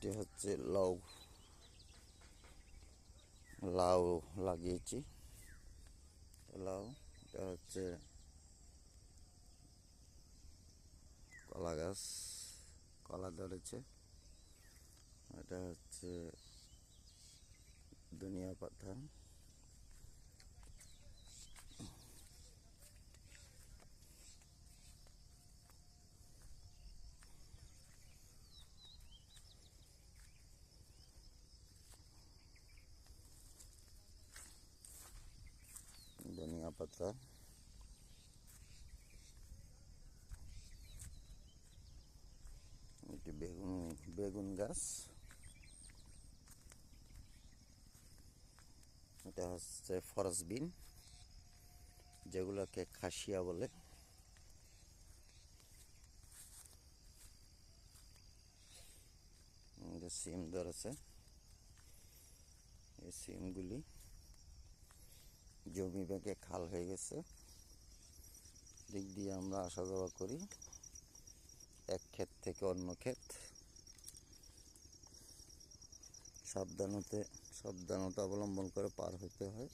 এটি হচ্ছে লাউ লাউ লাগিয়েছি। লাউ এটা হচ্ছে কলা গাছ, কলা ধরেছে। এটা হচ্ছে ধনিয়া পাতা। ধনিয়া পাতা, এটি বেগুন গাছ। এটা হচ্ছে ফরস বিন, যেগুলোকে খাসিয়া বলে। সিম ধরেছে। এই সিমগুলি জমি বেঁকে খাল হয়ে গেছে, দিক দিয়ে আমরা আসা যাওয়া করি এক ক্ষেত থেকে অন্য ক্ষেত। সাবধানতা অবলম্বন করে পার হইতে হয়।